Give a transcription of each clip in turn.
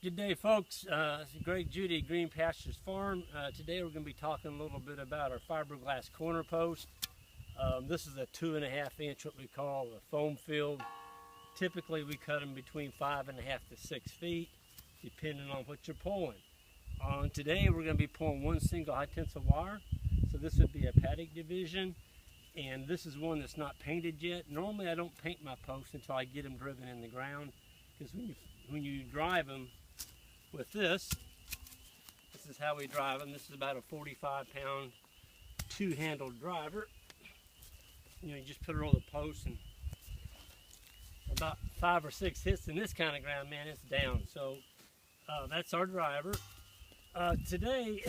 Good day, folks. This is Greg Judy, Green Pastures Farm. Today we're going to be talking a little bit about our fiberglass corner post. This is a 2.5 inch, what we call a foam field. Typically we cut them between 5.5 to 6 feet, depending on what you're pulling. Today we're going to be pulling one single high tensile wire. So this would be a paddock division, and this is one that's not painted yet. Normally I don't paint my posts until I get them driven in the ground, because when you drive them with this is how we drive them. This is about a 45-pound two-handled driver. You just put it on the post, and about 5 or 6 hits in this kind of ground, man, it's down. So that's our driver. Today,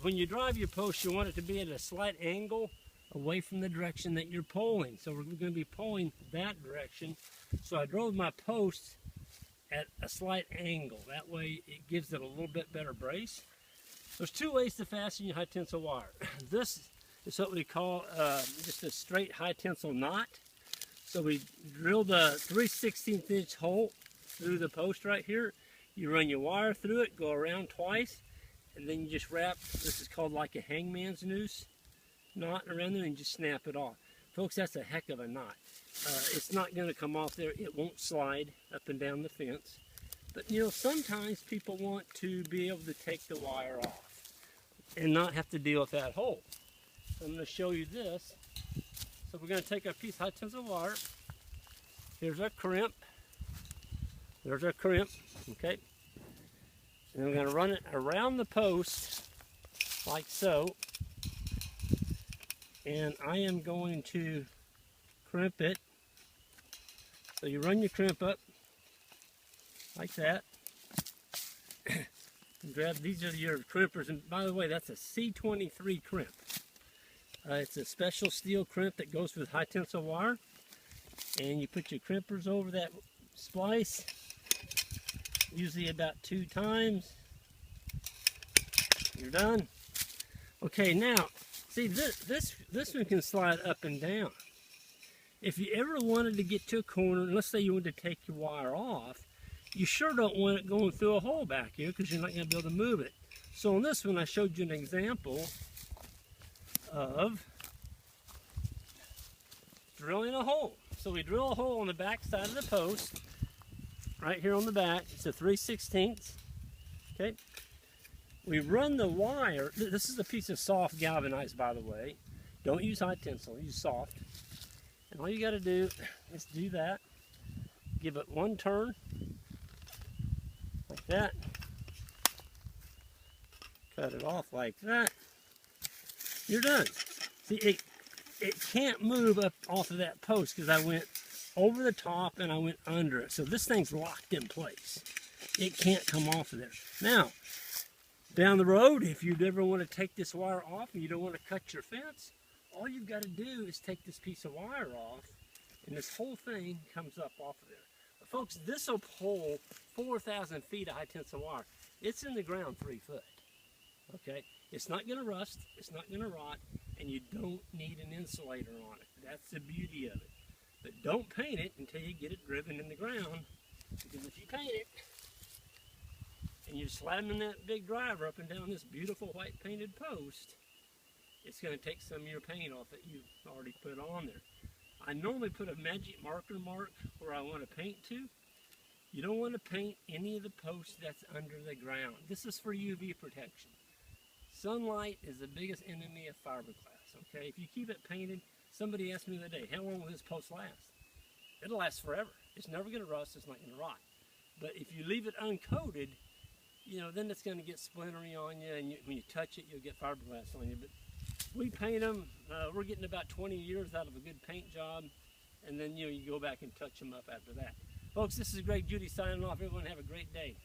when you drive your post, you want it to be at a slight angle away from the direction that you're pulling. So we're going to be pulling that direction. So I drove my post at a slight angle. That way it gives it a little bit better brace. There's two ways to fasten your high tensile wire. This is what we call just a straight high tensile knot. So we drill the 3/16 inch hole through the post right here. You run your wire through it, go around twice, and then you just wrap, this is called like a hangman's noose knot around there, and just snap it off. Folks, that's a heck of a knot. It's not going to come off there. It won't slide up and down the fence. But sometimes people want to be able to take the wire off and not have to deal with that hole. So I'm going to show you this. So we're going to take our piece of high tensile wire. Here's our crimp. There's our crimp, okay? And we're going to run it around the post like so. And I am going to crimp it. So you run your crimp up like that. And grab, these are your crimpers, and by the way, that's a C23 crimp. It's a special steel crimp that goes with high tensile wire. And you put your crimpers over that splice, usually about 2 times. You're done. Okay, now, see, this one can slide up and down. If you ever wanted to get to a corner, and let's say you wanted to take your wire off, you sure don't want it going through a hole back here, because you're not going to be able to move it. So on this one, I showed you an example of drilling a hole. So we drill a hole on the back side of the post, right here on the back. It's a 3/16. Okay. We run the wire. This is a piece of soft galvanized, by the way. Don't use high tensile, use soft. And all you got to do is do that. Give it one turn, like that. Cut it off like that. You're done. See, it can't move up off of that post because I went over the top and I went under it. So this thing's locked in place. It can't come off of there. Now, down the road, if you ever want to take this wire off and you don't want to cut your fence, all you've got to do is take this piece of wire off, and this whole thing comes up off of there. But folks, this will pull 4,000 feet of high tensile wire. It's in the ground 3 foot. Okay, it's not going to rust, it's not going to rot, and you don't need an insulator on it. That's the beauty of it. But don't paint it until you get it driven in the ground, because if you paint it and you're slamming that big driver up and down this beautiful white painted post, it's going to take some of your paint off that you've already put on there. I normally put a magic marker mark where I want to paint to. You don't want to paint any of the posts that's under the ground. This is for UV protection. Sunlight is the biggest enemy of fiberglass, okay? If you keep it painted, somebody asked me the other day, how long will this post last? It'll last forever. It's never going to rust, it's not going to rot. But if you leave it uncoated, then it's going to get splintery on you, and when you touch it, you'll get fiberglass on you. But we paint them. We're getting about 20 years out of a good paint job, and then you go back and touch them up after that. Folks, this is Greg Judy signing off. Everyone have a great day.